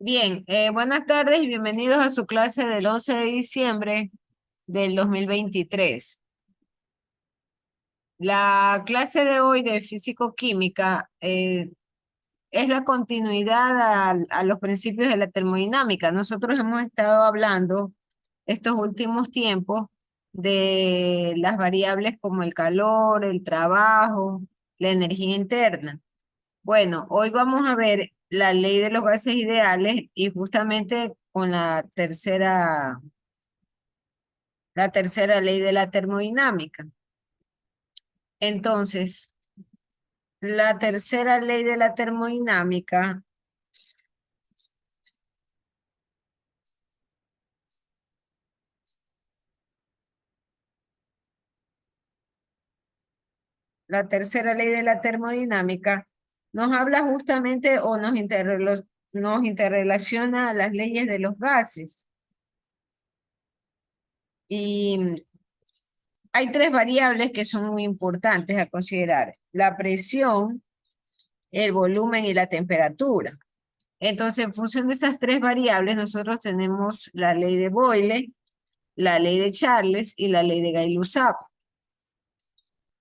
Bien, buenas tardes y bienvenidos a su clase del 11 de diciembre del 2023. La clase de hoy de físico-química es la continuidad a los principios de la termodinámica. Nosotros hemos estado hablando estos últimos tiempos de las variables como el calor, el trabajo, la energía interna. Bueno, hoy vamos a ver la ley de los gases ideales y justamente con la tercera ley de la termodinámica. Entonces, la tercera ley de la termodinámica, la tercera ley de la termodinámica nos habla justamente o nos interrelaciona a las leyes de los gases. Y hay tres variables que son muy importantes a considerar: la presión, el volumen y la temperatura. Entonces, en función de esas tres variables, nosotros tenemos la ley de Boyle, la ley de Charles y la ley de Gay-Lussac.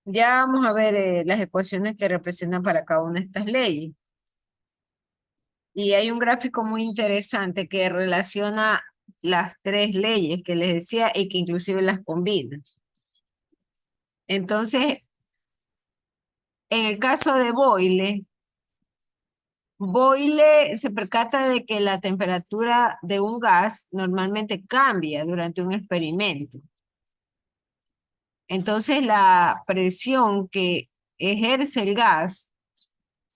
Ya vamos a ver las ecuaciones que representan para cada una de estas leyes. Y hay un gráfico muy interesante que relaciona las tres leyes que les decía y que inclusive las combina. Entonces, en el caso de Boyle, Boyle se percata de que la temperatura de un gas normalmente cambia durante un experimento. Entonces, la presión que ejerce el gas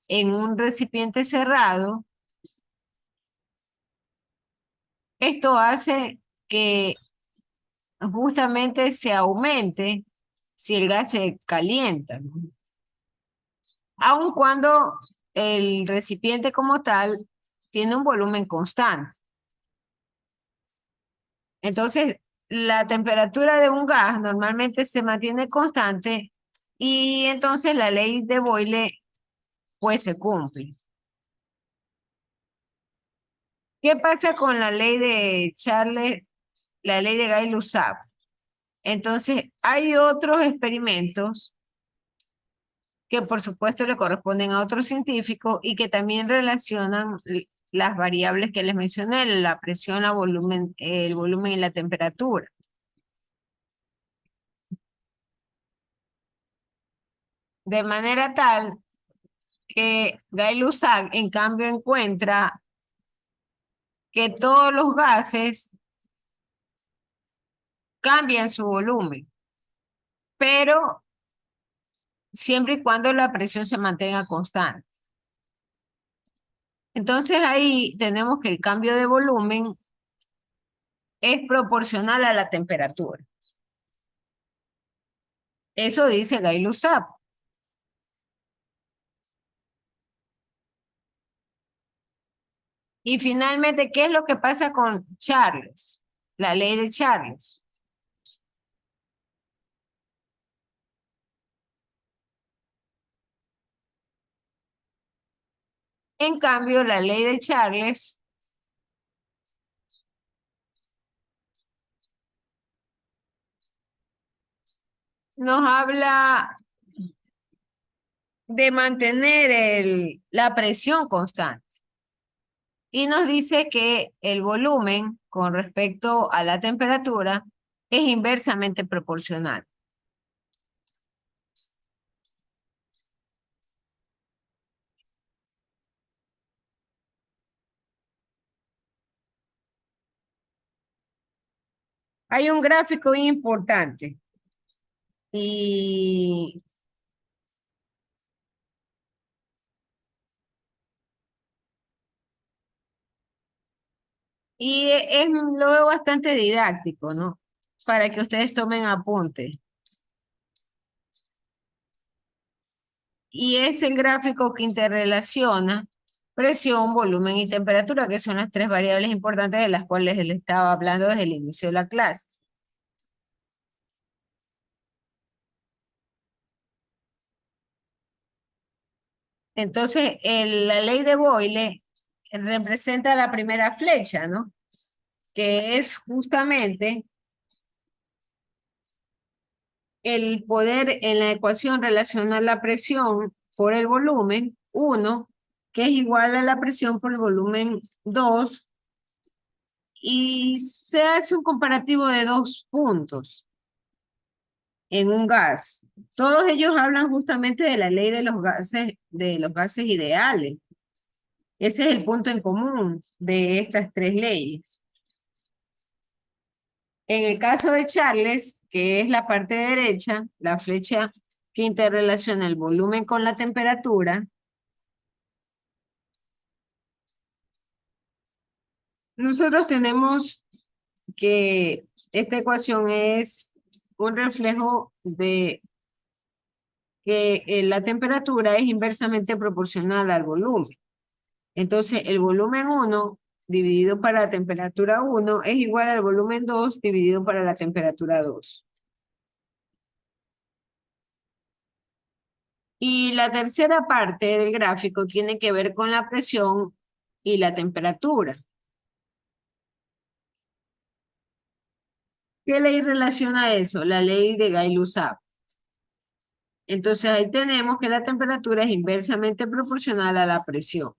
en un recipiente cerrado, esto hace que justamente se aumente si el gas se calienta, ¿no? Aun cuando el recipiente como tal tiene un volumen constante. Entonces, la temperatura de un gas normalmente se mantiene constante y entonces la ley de Boyle pues se cumple. ¿Qué pasa con la ley de Charles, la ley de Gay-Lussac? Entonces, hay otros experimentos que por supuesto le corresponden a otros científicos y que también relacionan las variables que les mencioné: la presión, el volumen y la temperatura. De manera tal que Gay-Lussac, en cambio, encuentra que todos los gases cambian su volumen, pero siempre y cuando la presión se mantenga constante. Entonces ahí tenemos que el cambio de volumen es proporcional a la temperatura. Eso dice Gay-Lussac. Y finalmente, ¿qué es lo que pasa con Charles? La ley de Charles. En cambio, la ley de Charles nos habla de mantener la presión constante y nos dice que el volumen con respecto a la temperatura es inversamente proporcional. Hay un gráfico importante y, lo veo bastante didáctico, ¿no? Para que ustedes tomen apunte. Y es el gráfico que interrelaciona presión, volumen y temperatura, que son las tres variables importantes de las cuales él estaba hablando desde el inicio de la clase. Entonces, la ley de Boyle representa la primera flecha, ¿no? Que es justamente el poder en la ecuación relacionar la presión por el volumen 1, que es igual a la presión por el volumen 2, y se hace un comparativo de dos puntos en un gas. Todos ellos hablan justamente de la ley de los gases ideales. Ese es el punto en común de estas tres leyes. En el caso de Charles, que es la parte derecha, la flecha que interrelaciona el volumen con la temperatura, nosotros tenemos que esta ecuación es un reflejo de que la temperatura es inversamente proporcional al volumen. Entonces, el volumen 1 dividido para la temperatura 1 es igual al volumen 2 dividido para la temperatura 2. Y la tercera parte del gráfico tiene que ver con la presión y la temperatura. ¿Qué ley relaciona eso? La ley de Gay-Lussac. Entonces ahí tenemos que la temperatura es inversamente proporcional a la presión.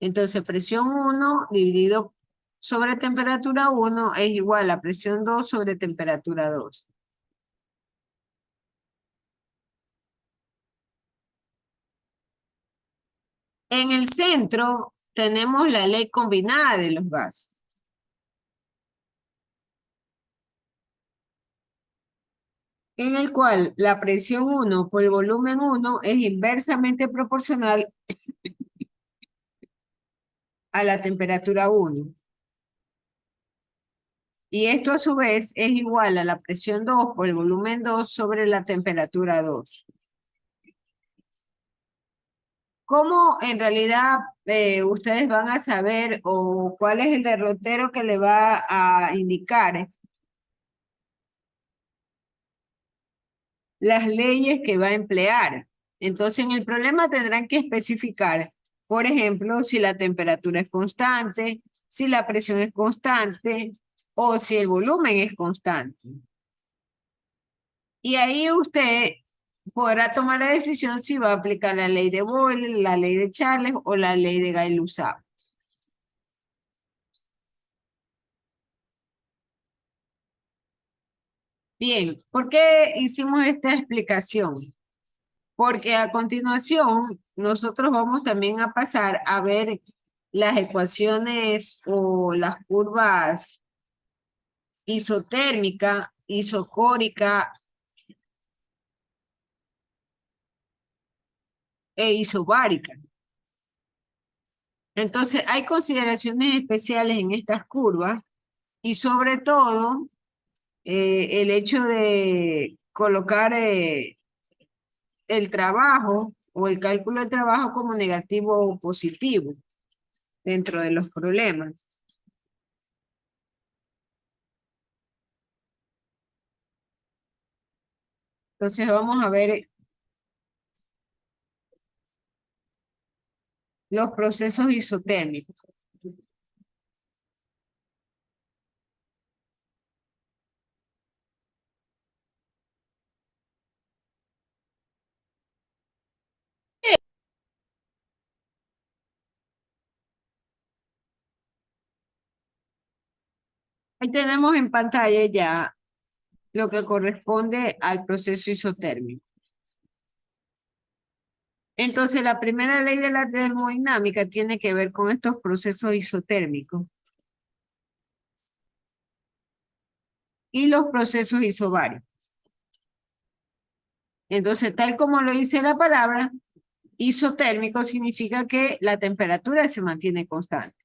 Entonces presión 1 dividido sobre temperatura 1 es igual a presión 2 sobre temperatura 2. En el centro tenemos la ley combinada de los gases, en el cual la presión 1 por el volumen 1 es inversamente proporcional a la temperatura 1. Y esto a su vez es igual a la presión 2 por el volumen 2 sobre la temperatura 2. ¿Cómo en realidad ustedes van a saber o cuál es el derrotero que le va a indicar las leyes que va a emplear? Entonces en el problema tendrán que especificar, por ejemplo, si la temperatura es constante, si la presión es constante o si el volumen es constante. Y ahí usted podrá tomar la decisión si va a aplicar la ley de Boyle, la ley de Charles o la ley de Gay-Lussac. Bien, ¿por qué hicimos esta explicación? Porque a continuación nosotros vamos también a pasar a ver las ecuaciones o las curvas isotérmica, isocórica e isobárica. Entonces hay consideraciones especiales en estas curvas y sobre todo el hecho de colocar el trabajo o el cálculo del trabajo como negativo o positivo dentro de los problemas. Entonces vamos a ver los procesos isotérmicos. Ahí tenemos en pantalla ya lo que corresponde al proceso isotérmico. Entonces, la primera ley de la termodinámica tiene que ver con estos procesos isotérmicos y los procesos isobáricos. Entonces, tal como lo dice la palabra, isotérmico significa que la temperatura se mantiene constante.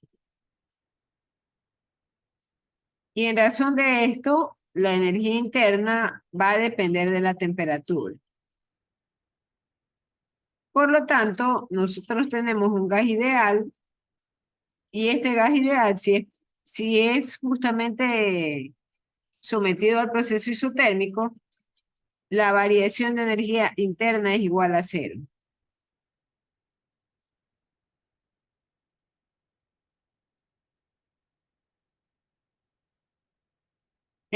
Y en razón de esto, la energía interna va a depender de la temperatura. Por lo tanto, nosotros tenemos un gas ideal y este gas ideal, si es justamente sometido al proceso isotérmico, la variación de energía interna es igual a cero.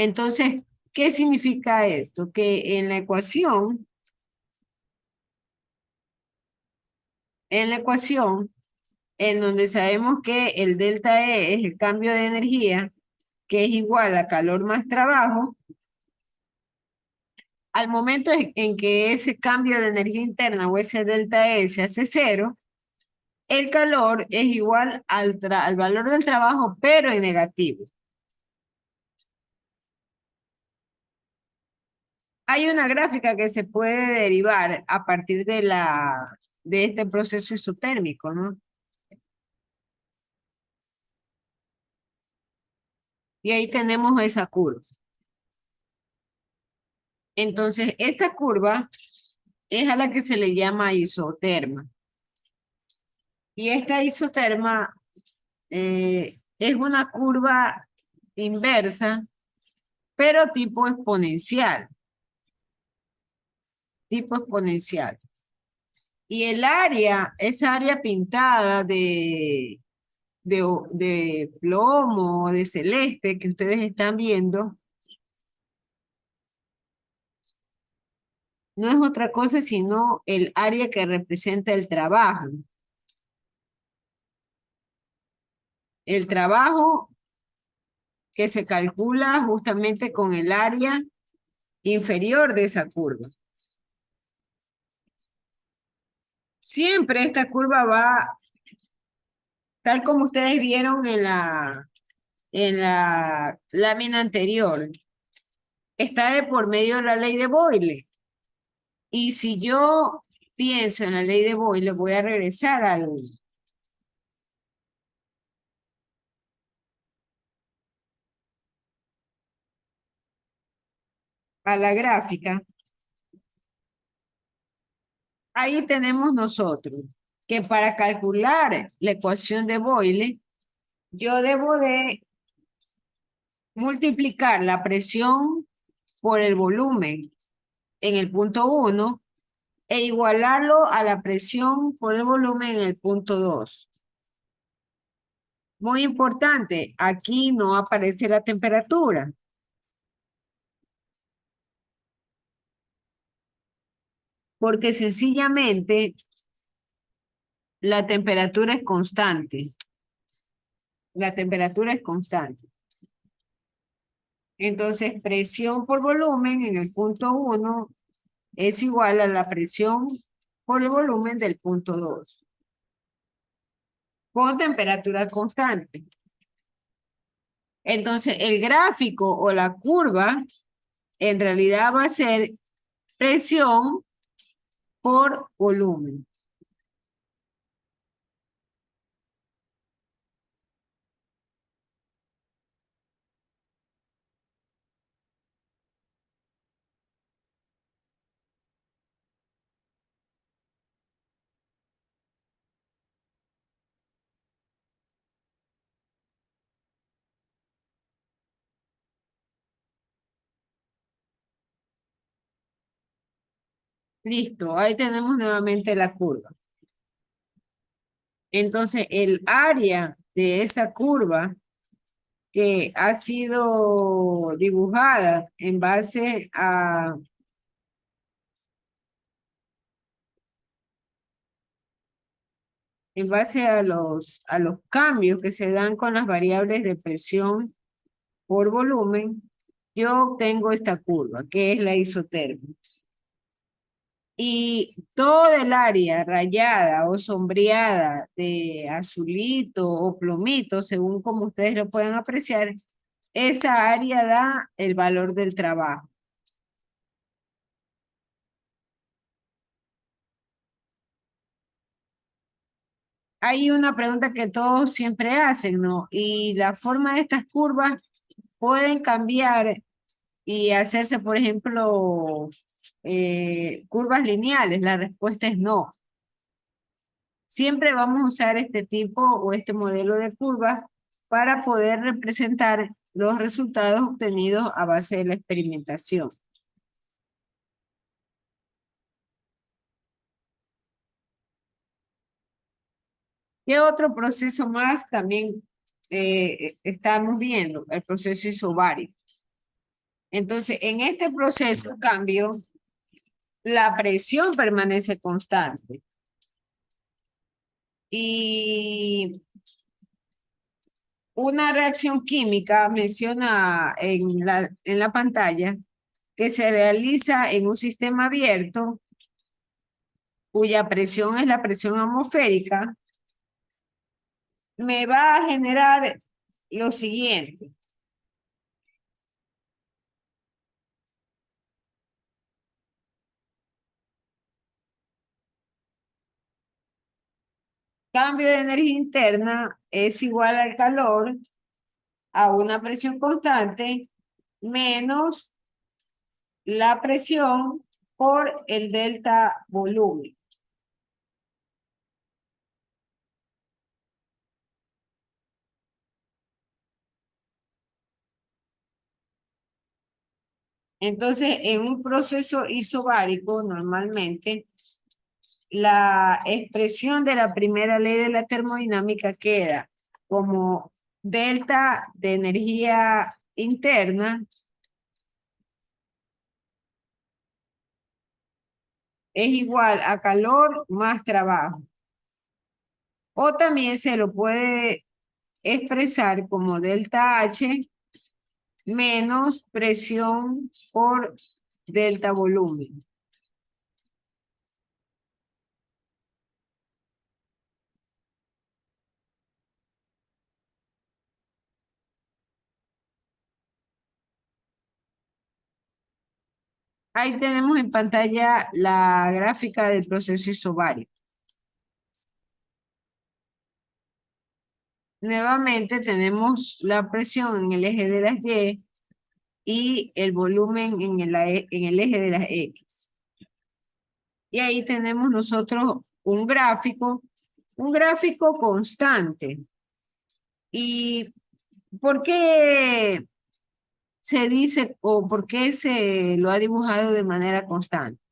Entonces, ¿qué significa esto? Que en la ecuación, en donde sabemos que el delta E es el cambio de energía, que es igual a calor más trabajo, al momento en que ese cambio de energía interna o ese delta E se hace cero, el calor es igual al valor del trabajo, pero en negativo. Hay una gráfica que se puede derivar a partir de este proceso isotérmico, ¿no? Y ahí tenemos esa curva. Entonces, esta curva es a la que se le llama isoterma. Y esta isoterma es una curva inversa, pero tipo exponencial, tipo exponencial. Y el área, esa área pintada de plomo o de celeste que ustedes están viendo, no es otra cosa sino el área que representa el trabajo. El trabajo que se calcula justamente con el área inferior de esa curva. Siempre esta curva va, tal como ustedes vieron en la lámina anterior, está de por medio de la ley de Boyle. Y si yo pienso en la ley de Boyle, voy a regresar a la gráfica. Ahí tenemos nosotros que para calcular la ecuación de Boyle, yo debo de multiplicar la presión por el volumen en el punto 1 e igualarlo a la presión por el volumen en el punto 2. Muy importante, aquí no aparece la temperatura, porque sencillamente la temperatura es constante. La temperatura es constante. Entonces, presión por volumen en el punto 1 es igual a la presión por el volumen del punto 2, con temperatura constante. Entonces, el gráfico o la curva en realidad va a ser presión por volumen. Listo, ahí tenemos nuevamente la curva. Entonces, el área de esa curva que ha sido dibujada en base a los cambios que se dan con las variables de presión por volumen, yo obtengo esta curva, que es la isoterma. Y todo el área rayada o sombreada de azulito o plomito, según como ustedes lo puedan apreciar, esa área da el valor del trabajo. Hay una pregunta que todos siempre hacen, ¿no? Y la forma de estas curvas pueden cambiar y hacerse, por ejemplo, curvas lineales. La respuesta es no. Siempre vamos a usar este tipo o este modelo de curvas para poder representar los resultados obtenidos a base de la experimentación. ¿Qué otro proceso más también estamos viendo? El proceso isobárico. Entonces, en este proceso, cambio, la presión permanece constante. Y una reacción química menciona en la pantalla que se realiza en un sistema abierto cuya presión es la presión atmosférica, me va a generar lo siguiente. Cambio de energía interna es igual al calor a una presión constante menos la presión por el delta volumen. Entonces, en un proceso isobárico, normalmente, la expresión de la primera ley de la termodinámica queda como delta de energía interna es igual a calor más trabajo. O también se lo puede expresar como delta H menos presión por delta volumen. Ahí tenemos en pantalla la gráfica del proceso isobárico. Nuevamente tenemos la presión en el eje de las y el volumen en el eje de las X. Y ahí tenemos nosotros un gráfico constante. ¿Y por qué se dice o por qué se lo ha dibujado de manera constante?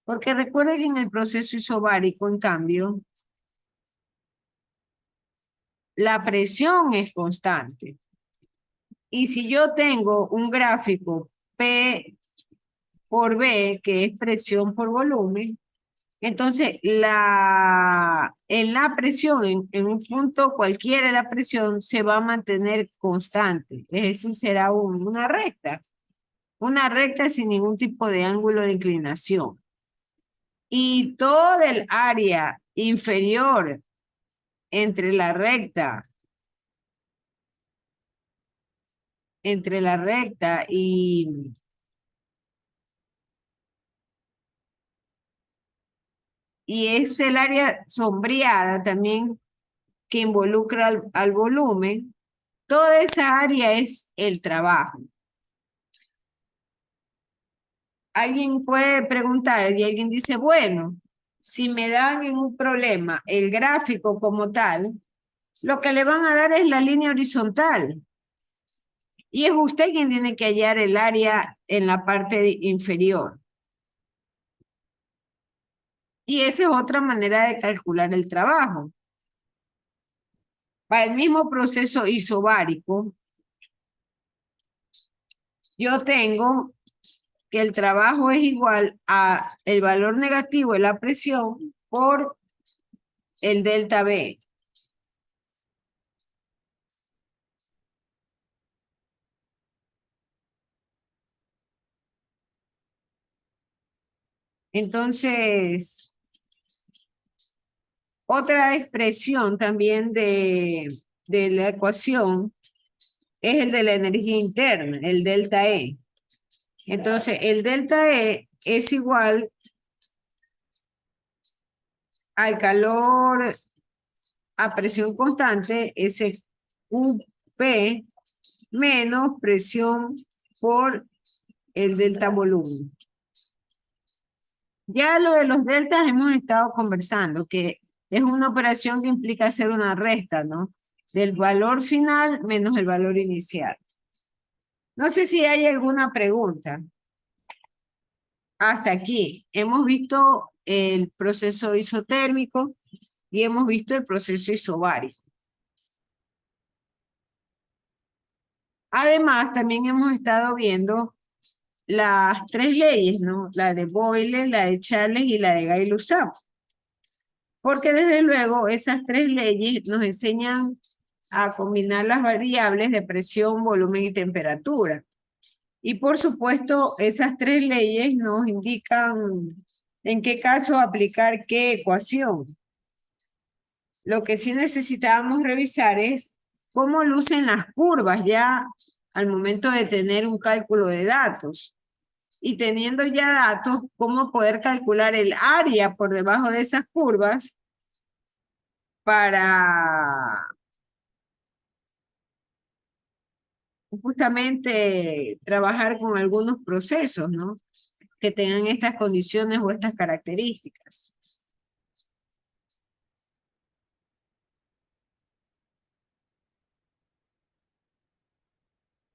Porque recuerden que en el proceso isobárico, en cambio, la presión es constante. Y si yo tengo un gráfico P por B, que es presión por volumen, entonces en la presión, en un punto cualquiera de la presión, se va a mantener constante. Es decir, será una recta sin ningún tipo de ángulo de inclinación. Y todo el área inferior entre la recta y es el área sombreada también que involucra al volumen, toda esa área es el trabajo. Alguien puede preguntar y alguien dice, bueno, si me dan en un problema el gráfico como tal, lo que le van a dar es la línea horizontal. Y es usted quien tiene que hallar el área en la parte inferior. Y esa es otra manera de calcular el trabajo. Para el mismo proceso isobárico, yo tengo que el trabajo es igual a el valor negativo de la presión por el delta B. Entonces, otra expresión también de la ecuación es el de la energía interna, el delta E. Entonces, el delta E es igual al calor a presión constante, SQP, menos presión por el delta volumen. Ya lo de los deltas hemos estado conversando, que es una operación que implica hacer una resta, ¿no? Del valor final menos el valor inicial. No sé si hay alguna pregunta. Hasta aquí. Hemos visto el proceso isotérmico y hemos visto el proceso isobárico. Además, también hemos estado viendo las tres leyes, ¿no? La de Boyle, la de Charles y la de Gay-Lussac. Porque desde luego esas tres leyes nos enseñan a combinar las variables de presión, volumen y temperatura. Y por supuesto, esas tres leyes nos indican en qué caso aplicar qué ecuación. Lo que sí necesitábamos revisar es cómo lucen las curvas ya al momento de tener un cálculo de datos. Y teniendo ya datos, cómo poder calcular el área por debajo de esas curvas para justamente trabajar con algunos procesos, ¿no? Que tengan estas condiciones o estas características.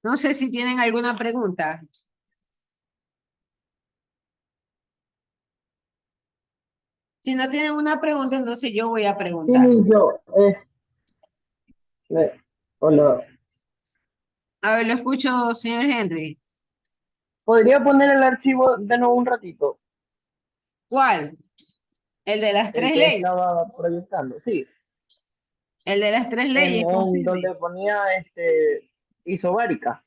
No sé si tienen alguna pregunta. Si no tienen una pregunta, entonces yo voy a Sí, preguntar. yo, hola. A ver, lo escucho, señor Henry. ¿Podría poner el archivo de nuevo un ratito? ¿Cuál? El de las El tres que leyes. estaba proyectando, sí. El de las tres En, leyes, en confirme. donde ponía isobárica.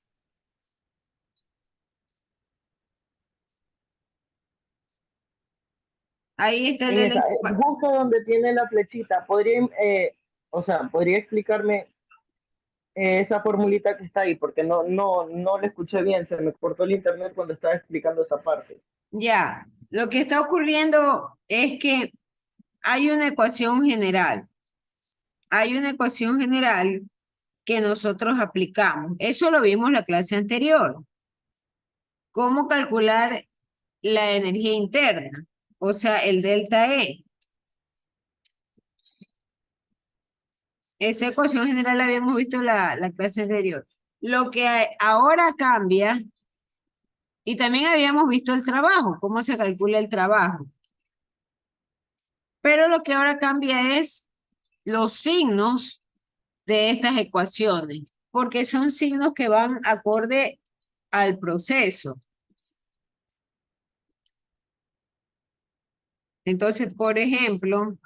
Ahí está el En de la esa, justo donde tiene la flechita, podría explicarme esa formulita que está ahí, porque no le escuché bien, se me cortó el internet cuando estaba explicando esa parte. Ya, lo que está ocurriendo es que hay una ecuación general. Hay una ecuación general que nosotros aplicamos. Eso lo vimos en la clase anterior. ¿Cómo calcular la energía interna? O sea, el delta E. Esa ecuación general la habíamos visto en la clase anterior. Lo que ahora cambia, y también habíamos visto el trabajo, cómo se calcula el trabajo. Pero lo que ahora cambia es los signos de estas ecuaciones, porque son signos que van acorde al proceso. Entonces, por ejemplo,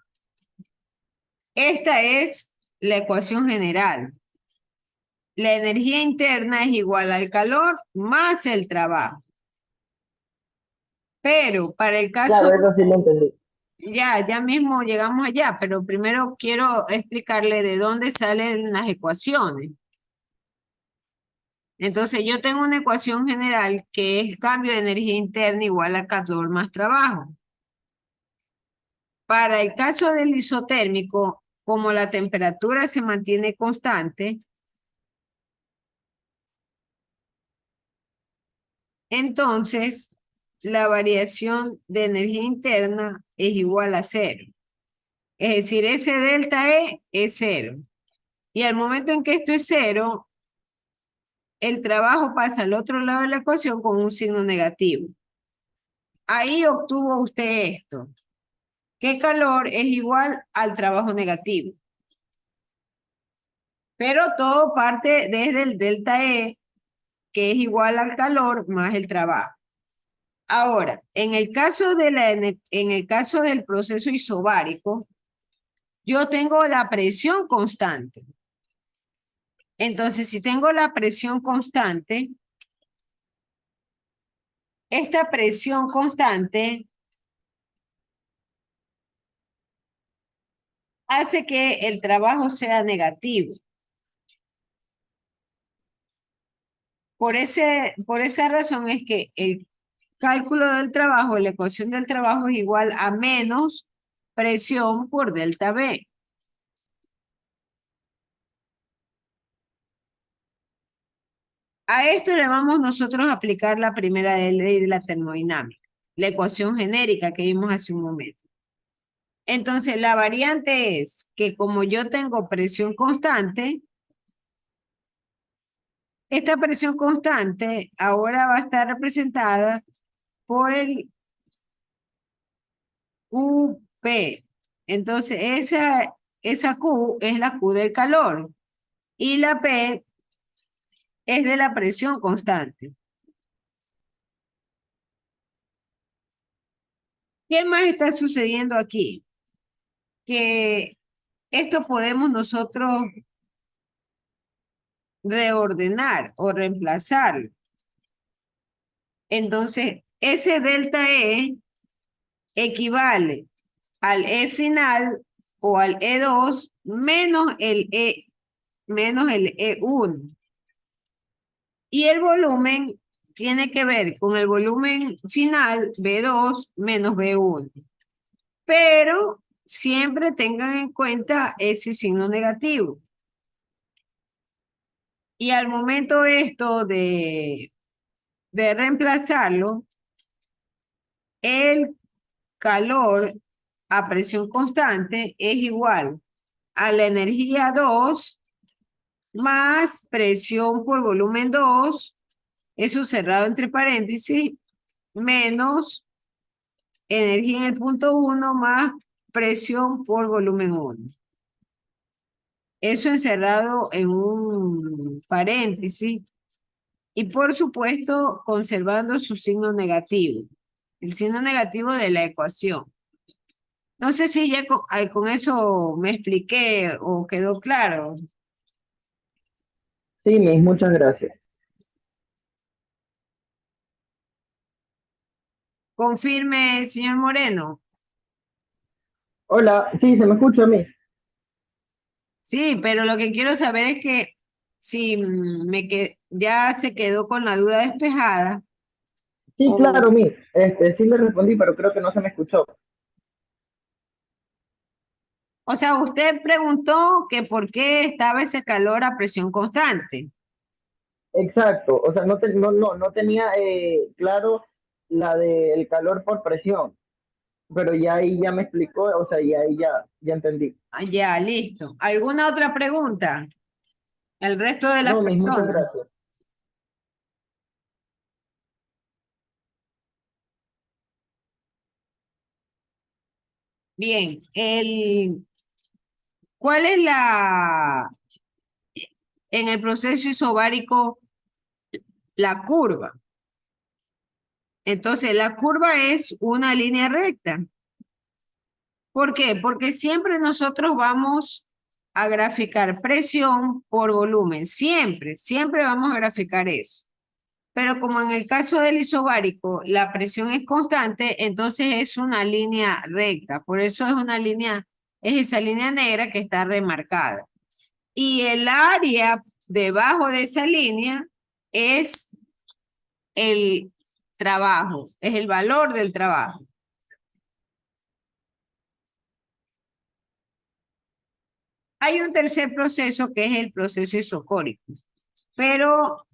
esta es la ecuación general. La energía interna es igual al calor más el trabajo. Pero para el caso, Claro, eso sí lo entendí. ya mismo llegamos allá, pero primero quiero explicarle de dónde salen las ecuaciones. Entonces, yo tengo una ecuación general que es cambio de energía interna igual a calor más trabajo. Para el caso del isotérmico, como la temperatura se mantiene constante, entonces la variación de energía interna es igual a cero. Es decir, ese delta E es cero. Y al momento en que esto es cero, el trabajo pasa al otro lado de la ecuación con un signo negativo. Ahí obtuvo usted esto, que calor es igual al trabajo negativo. Pero todo parte desde el delta E, que es igual al calor más el trabajo. Ahora, en el caso del proceso isobárico, yo tengo la presión constante. Entonces, si tengo la presión constante, esta presión constante hace que el trabajo sea negativo. Por esa razón es que el cálculo del trabajo, la ecuación del trabajo es igual a menos presión por delta B. A esto le vamos nosotros a aplicar la primera ley de la termodinámica, la ecuación genérica que vimos hace un momento. Entonces, la variante es que como yo tengo presión constante, esta presión constante ahora va a estar representada por el QP. Entonces, esa Q es la Q del calor y la P es de la presión constante. ¿Qué más está sucediendo aquí? Que esto podemos nosotros reordenar o reemplazar. Entonces, ese delta E equivale al E final o al E2 menos el E1. Y el volumen tiene que ver con el volumen final B2 menos B1. Pero siempre tengan en cuenta ese signo negativo. Y al momento esto de reemplazarlo, el calor a presión constante es igual a la energía 2 más presión por volumen 2, eso cerrado entre paréntesis, menos energía en el punto 1 más presión por volumen 1. Eso encerrado en un paréntesis y por supuesto conservando su signo negativo, el signo negativo de la ecuación. No sé si ya con eso me expliqué o quedó claro. Sí, Miss, muchas gracias. Confirme, señor Moreno. Hola, sí, se me escucha, Miss. Sí, pero lo que quiero saber es que si ya se quedó con la duda despejada, Sí, o, claro, Miss. Sí le respondí, pero creo que no se me escuchó. o sea, usted preguntó que por qué estaba ese calor a presión constante. Exacto, o sea, no tenía claro la del calor por presión, pero ya ahí ya me explicó, o sea, y ahí ya entendí. Ah, ya, listo. ¿Alguna otra pregunta? El resto de las No, Miss, muchas personas. gracias. Bien, ¿cuál es en el proceso isobárico, la curva? Entonces, la curva es una línea recta. ¿Por qué? Porque siempre nosotros vamos a graficar presión por volumen. Siempre vamos a graficar eso. Pero como en el caso del isobárico, la presión es constante, entonces es una línea recta. Por eso es esa línea negra que está remarcada. Y el área debajo de esa línea es el trabajo, es el valor del trabajo. Hay un tercer proceso que es el proceso isocórico, pero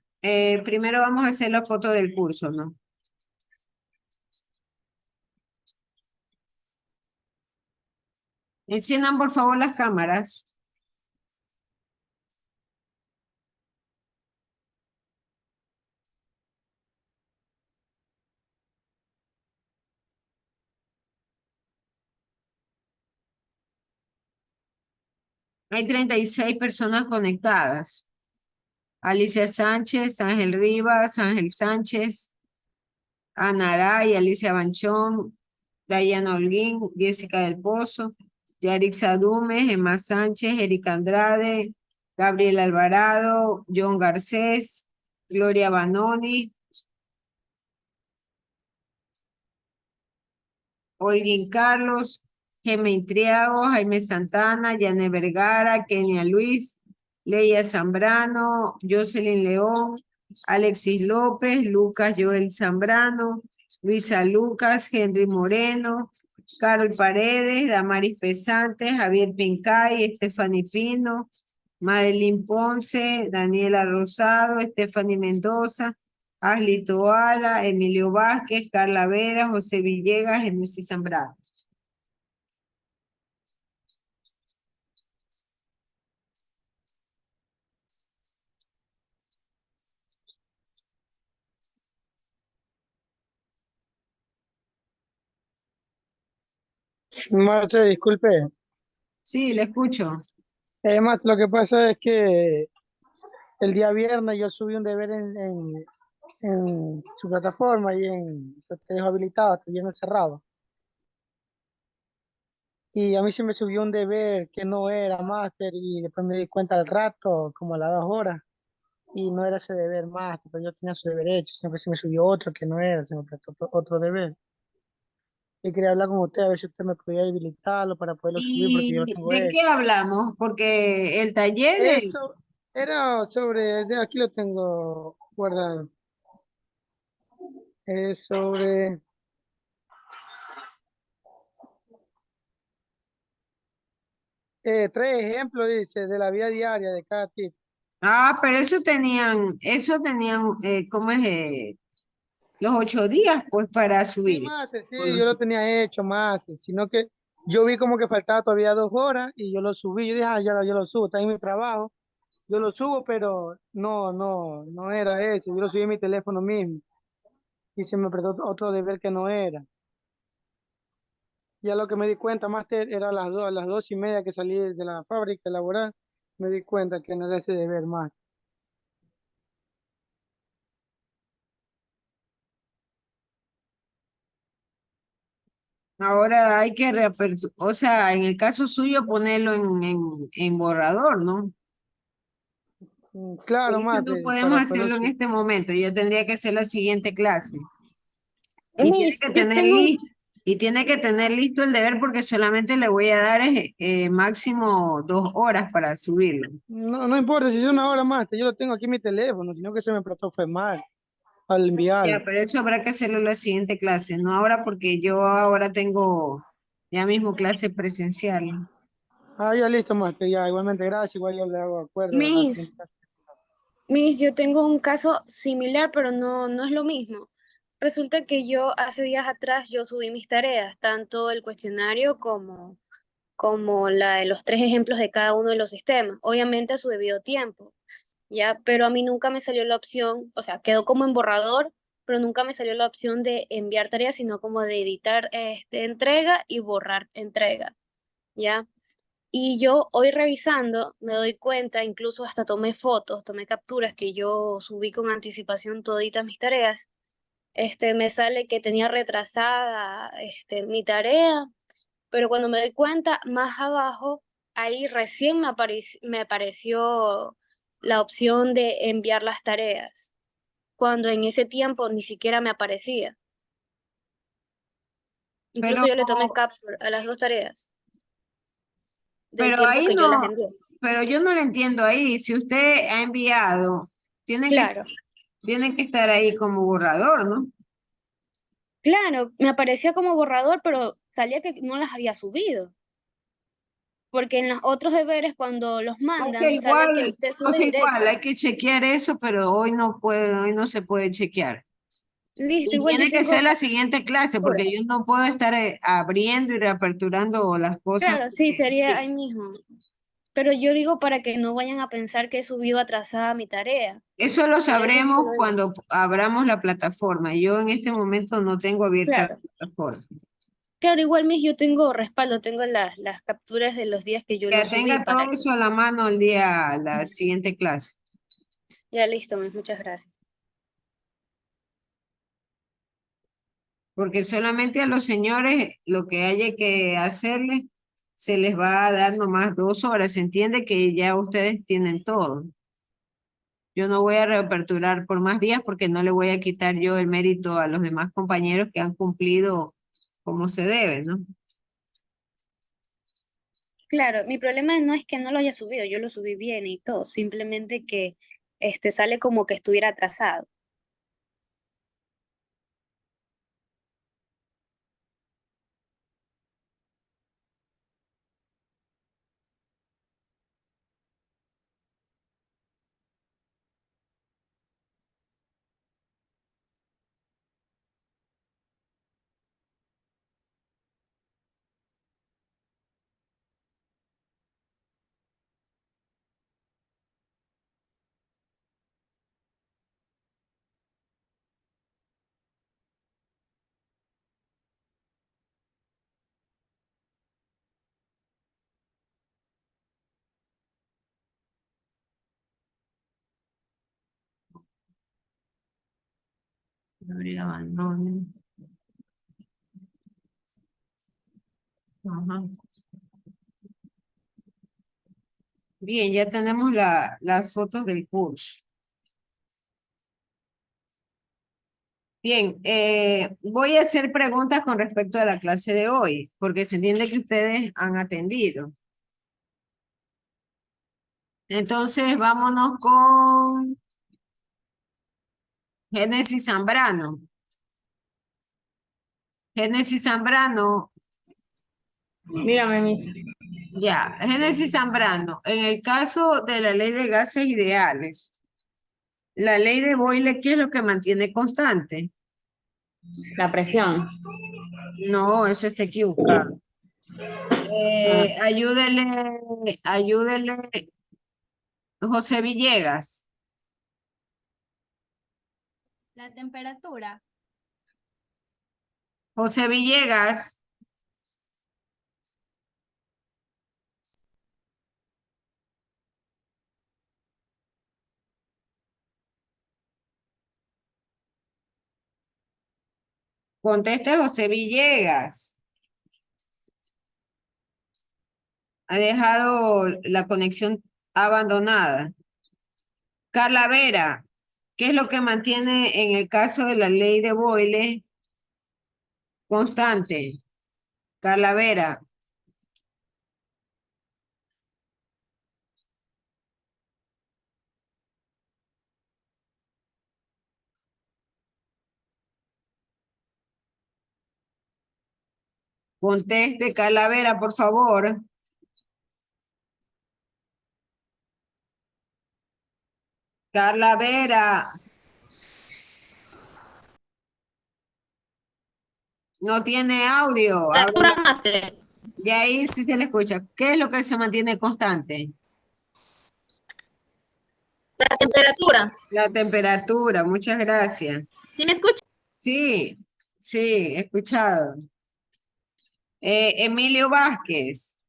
primero vamos a hacer la foto del curso, ¿no? Enciendan por favor las cámaras. Hay 36 personas conectadas. Alicia Sánchez, Ángel Rivas, Ángel Sánchez, Ana Aray, Alicia Banchón, Dayana Holguín, Jessica del Pozo, Yarix Dume, Emma Sánchez, Erika Andrade, Gabriel Alvarado, John Garcés, Gloria Banoni, Olguín Carlos, Gemma Triago, Jaime Santana, Yane Vergara, Kenia Luis, Leia Zambrano, Jocelyn León, Alexis López, Lucas Joel Zambrano, Luisa Lucas, Henry Moreno, Carol Paredes, Damaris Pesante, Javier Pincay, Stephanie Pino, Madeline Ponce, Daniela Rosado, Stephanie Mendoza, Ashley Toala, Emilio Vázquez, Carla Vera, José Villegas, Genesis Zambrano. Marce, disculpe. Sí, le escucho. Además, lo que pasa es que el día viernes yo subí un deber en su plataforma y te dejo habilitado, hasta el viernes cerrado. y a mí se me subió un deber que no era máster y después me di cuenta al rato, como a las 2 horas, y no era ese deber máster, pero yo tenía su deber hecho, siempre se me subió otro que no era, se me prestó otro deber. Y quería hablar con usted a ver si usted me podía habilitarlo para poderlo subir porque yo lo ¿Y tengo de qué hecho. hablamos? Porque el taller, Eso era sobre, aquí lo tengo guardado, es sobre 3 ejemplos, dice, de la vida diaria de cada tipo. pero eso tenían, ¿cómo es? Los 8 días, pues, para Sí, subir. máster, sí, O yo los- lo tenía hecho, máster, sino que yo vi como que faltaba todavía 2 horas y yo lo subí. Yo dije, yo lo subo, está en mi trabajo, yo lo subo, pero no era ese, yo lo subí en mi teléfono mismo y se me prestó otro deber que no era. Ya lo que me di cuenta, máster, era a las 2:30 que salí de la fábrica laboral, me di cuenta que no era ese deber más. Ahora hay que reaperturar, o sea, en el caso suyo, ponerlo en borrador, ¿no? Claro, Pero es que no máster, podemos para poderlo hacerlo en subir. este momento, ya tendría que ser la siguiente clase. Y tiene Miss, que yo tener tengo, listo, y tiene que tener listo el deber porque solamente le voy a dar máximo 2 horas para subirlo. No importa si es una hora más, yo lo tengo aquí en mi teléfono, sino que se me prestó fue mal al Ya, enviarlo. pero eso habrá que hacerlo en la siguiente clase, no ahora porque yo ahora tengo ya mismo clase presencial. Ya listo, máster, ya igualmente gracias, igual yo le hago acuerdo a la Miss, siguiente. Miss, yo tengo un caso similar, pero no es lo mismo. Resulta que yo hace días atrás yo subí mis tareas, tanto el cuestionario como los 3 ejemplos de cada uno de los sistemas, obviamente a su debido tiempo, ¿ya? Pero a mí nunca me salió la opción, o sea, quedó como en borrador, pero nunca me salió la opción de enviar tareas, sino como de editar entrega y borrar entrega, ¿ya? Y yo hoy revisando me doy cuenta, incluso hasta tomé fotos, tomé capturas que yo subí con anticipación toditas mis tareas. Me sale que tenía retrasada mi tarea, pero cuando me doy cuenta, más abajo, ahí recién me apareció la opción de enviar las tareas, cuando en ese tiempo ni siquiera me aparecía. Pero, Incluso yo le tomé captura a las 2 tareas del pero tiempo ahí que yo las no, envié. pero yo no le entiendo ahí. Si usted ha enviado, tiene que, Claro. tiene que estar ahí como borrador, ¿no? Claro, me aparecía como borrador, pero salía que no las había subido. Porque en los otros deberes, cuando los mandan, sale que usted O sube sea, igual, directo. hay que chequear eso, pero hoy no se puede chequear. Listo, Y igual yo tiene que ser tengo la siguiente clase, captura. porque yo no puedo estar abriendo y reaperturando las cosas. Claro, sí, sería Sí. ahí mismo. Pero yo digo para que no vayan a pensar que he subido atrasada mi tarea. Eso lo Por eso es que sabremos lo digo. cuando abramos la plataforma. Yo en este momento no tengo abierta la Claro, plataforma. claro, igual mis yo tengo respaldo, tengo las capturas de los días que yo lo Ya subí tenga para todo que. eso a la mano el día, la siguiente clase. Ya listo, mis, muchas gracias. Porque solamente a los señores lo que haya que hacerles se les va a dar nomás 2 horas. Se entiende que ya ustedes tienen todo. Yo no voy a reaperturar por más días porque no le voy a quitar yo el mérito a los demás compañeros que han cumplido como se debe, ¿no? Claro, mi problema no es que no lo haya subido, yo lo subí bien y todo, simplemente que sale como que estuviera atrasado. Abrir abandono. Ajá. Bien, ya tenemos las fotos del curso. Bien, voy a hacer preguntas con respecto a la clase de hoy, porque se entiende que ustedes han atendido. Entonces, vámonos con Génesis Zambrano. Génesis Zambrano, Dígame, Miss. ya, Génesis Zambrano, en el caso de la ley de gases ideales, la ley de Boyle, ¿qué es lo que mantiene constante? La presión. No, eso está equivocado. Ayúdele, José Villegas. La temperatura. José Villegas, conteste José Villegas. Ha dejado la conexión abandonada. Carla Vera, ¿qué es lo que mantiene en el caso de la ley de Boyle constante? Carla Vera, conteste Carla Vera, por favor. Carla Vera, no tiene audio. Temperatura máster. Y ahí sí se le escucha. ¿Qué es lo que se mantiene constante? La temperatura. La temperatura, muchas gracias. ¿Sí me escucha? Sí, sí, he escuchado. Emilio Vázquez,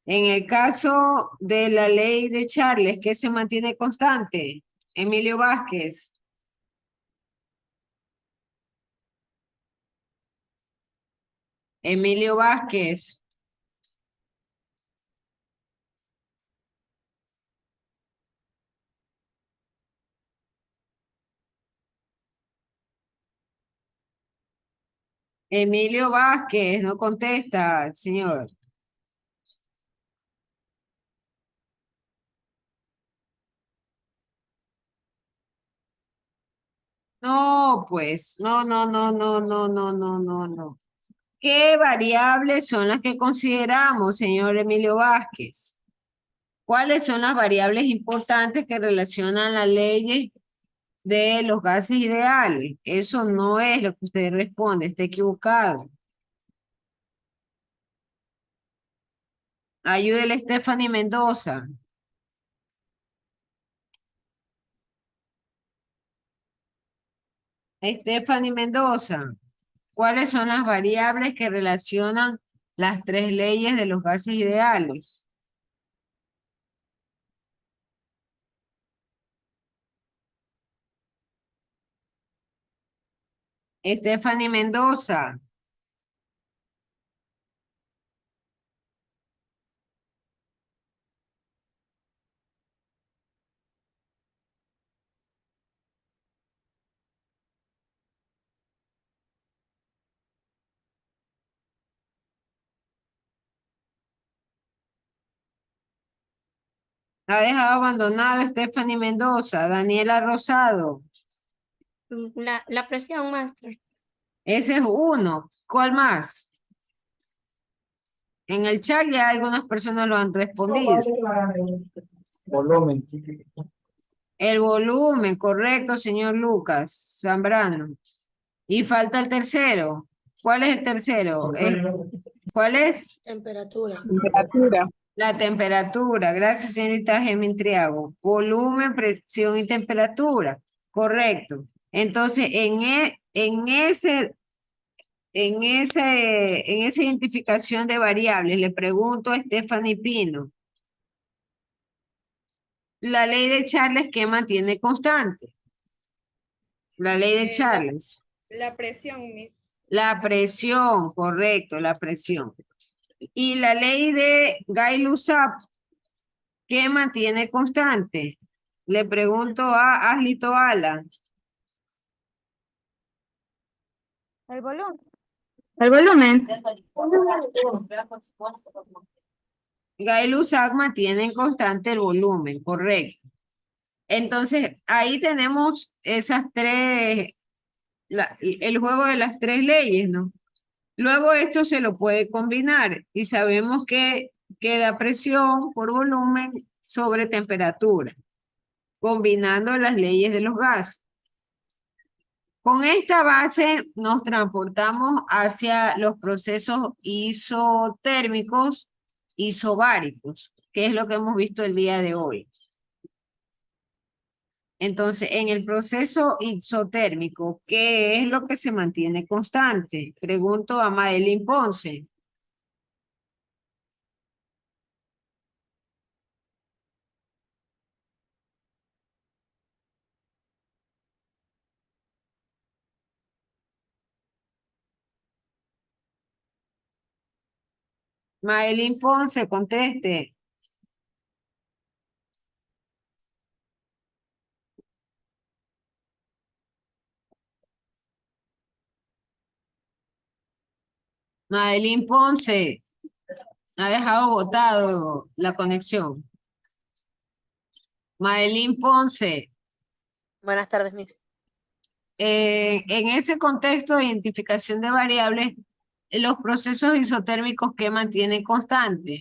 en el caso de la ley de Charles, ¿qué se mantiene constante? Emilio Vázquez. Emilio Vázquez. Emilio Vázquez, no contesta el señor. No, pues, no. ¿Qué variables son las que consideramos, señor Emilio Vázquez? ¿Cuáles son las variables importantes que relacionan las leyes de los gases ideales? Eso no es lo que usted responde, está equivocado. Ayúdele a Stephanie Mendoza. Stephanie Mendoza, ¿cuáles son las variables que relacionan las tres leyes de los gases ideales? Stephanie Mendoza. Ha dejado abandonado Stephanie Mendoza. Daniela Rosado. La presión máster. Ese es uno. ¿Cuál más? En el chat ya algunas personas lo han respondido. Volumen. El volumen, correcto, señor Lucas Zambrano. Y falta el tercero. ¿Cuál es el tercero? ¿Cuál es? Temperatura. La temperatura. Gracias, señorita Gemín Triago. Volumen, presión y temperatura. Correcto. Entonces, en esa identificación de variables, le pregunto a Stephanie Pino. La ley de Charles, ¿qué mantiene constante? La ley de Charles. La presión, Miss. La presión, correcto, la presión. Y la ley de Gay-Lussac, ¿qué mantiene constante? Le pregunto a Aslito Ala. El volumen. El volumen. Gael Usac mantiene constante el volumen, correcto. Entonces, ahí tenemos esas tres, el juego de las tres leyes, ¿no? Luego esto se lo puede combinar y sabemos que queda presión por volumen sobre temperatura, combinando las leyes de los gases. Con esta base nos transportamos hacia los procesos isotérmicos, isobáricos, que es lo que hemos visto el día de hoy. Entonces, en el proceso isotérmico, ¿qué es lo que se mantiene constante? Pregunto a Madeline Ponce. Madeline Ponce, conteste. Madeline Ponce ha dejado botado la conexión. Madeline Ponce, Buenas tardes, Miss. en ese contexto de identificación de variables, los procesos isotérmicos que mantienen constante.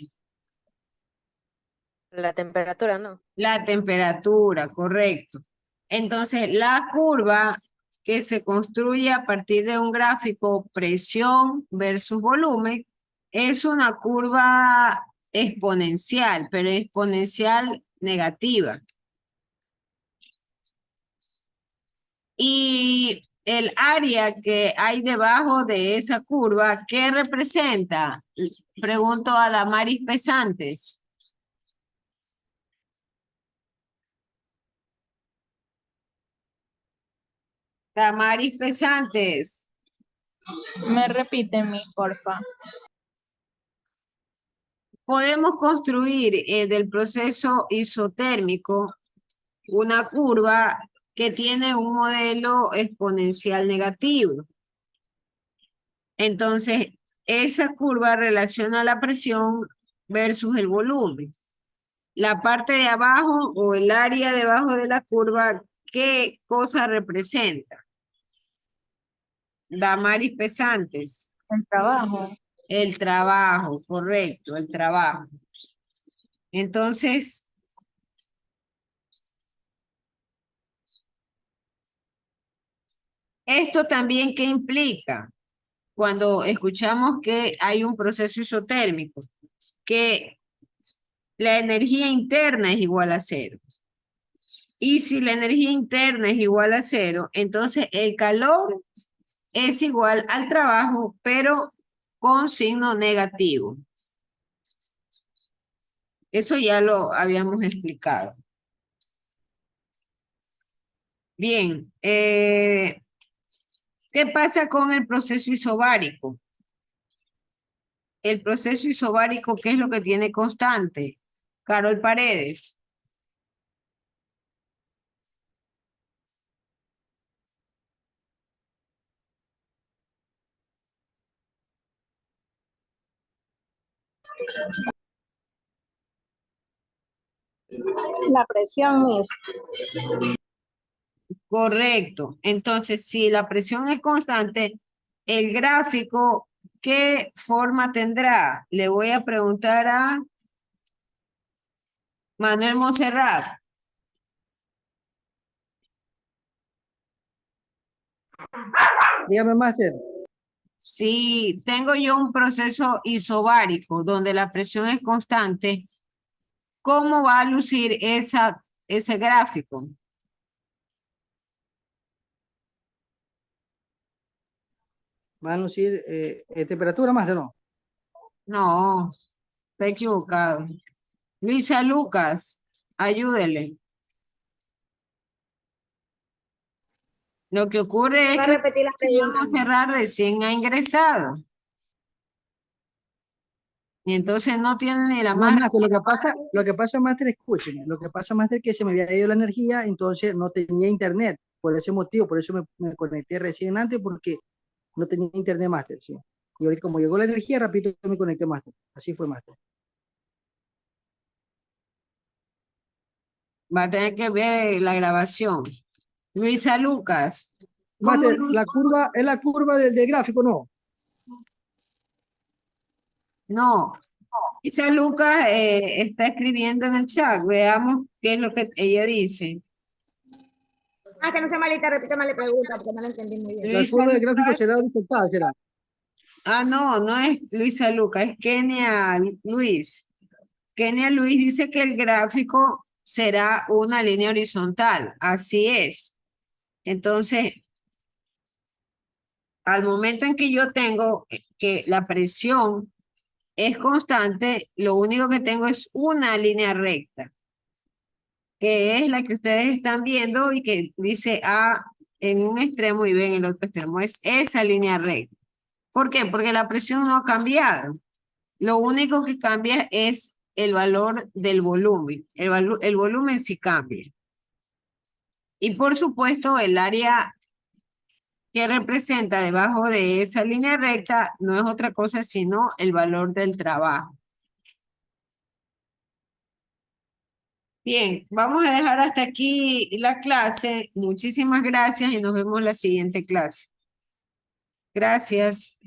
La temperatura, ¿no? La temperatura, correcto. Entonces, la curva que se construye a partir de un gráfico presión versus volumen es una curva exponencial, pero exponencial negativa. Y el área que hay debajo de esa curva, ¿qué representa? Pregunto a Damaris Pesantes. Damaris Pesantes. Me repiten, mi porfa. Podemos construir del proceso isotérmico una curva que tiene un modelo exponencial negativo. Entonces, esa curva relaciona la presión versus el volumen. La parte de abajo o el área debajo de la curva, ¿qué cosa representa? Damaris Pesantes. El trabajo. El trabajo, correcto, el trabajo. Entonces, ¿esto también qué implica? Cuando escuchamos que hay un proceso isotérmico, que la energía interna es igual a cero. Y si la energía interna es igual a cero, entonces el calor es igual al trabajo, pero con signo negativo. Eso ya lo habíamos explicado. Bien, ¿qué pasa con el proceso isobárico? El proceso isobárico, ¿qué es lo que tiene constante? Carol Paredes. La presión, Miss. Correcto. Entonces, si la presión es constante, el gráfico, ¿qué forma tendrá? Le voy a preguntar a Manuel Monserrat. Dígame, máster. Si tengo yo un proceso isobárico donde la presión es constante, ¿cómo va a lucir ese gráfico? Va a lucir temperatura, máster, ¿no? No, está equivocado. Luisa Lucas, ayúdele. Lo que ocurre es ¿Va a que repetir la el señor pregunta? Monserrat recién ha ingresado. Y entonces no tiene ni la No, más... Master, lo que pasa, Master, escúcheme, lo que pasa, Master, que se me había ido la energía, entonces no tenía internet, por ese motivo, por eso me conecté recién antes, porque no tenía internet, Master, sí. Y ahorita como llegó la energía, rápido me conecté, Master. Así fue, Master. Va a tener que ver la grabación. Luisa Lucas. ¿Cómo Master, Lu- la curva, es la curva del gráfico, ¿no? No. Luisa Lucas está escribiendo en el chat. Veamos qué es lo que ella dice. Ah, que no sea malita, repítame la pregunta porque no la entendí muy bien. La Luisa curva del gráfico Lucas. será horizontal, será. Ah, no, no es Luisa Lucas, es Kenia Luis. Kenia Luis dice que el gráfico será una línea horizontal. Así es. Entonces, al momento en que yo tengo que la presión es constante, lo único que tengo es una línea recta, que es la que ustedes están viendo y que dice A en un extremo y B en el otro extremo. Es esa línea recta. ¿Por qué? Porque la presión no ha cambiado. Lo único que cambia es el valor del volumen. El volumen sí cambia. Y por supuesto, el área que representa debajo de esa línea recta no es otra cosa sino el valor del trabajo. Bien, vamos a dejar hasta aquí la clase. Muchísimas gracias y nos vemos en la siguiente clase. Gracias.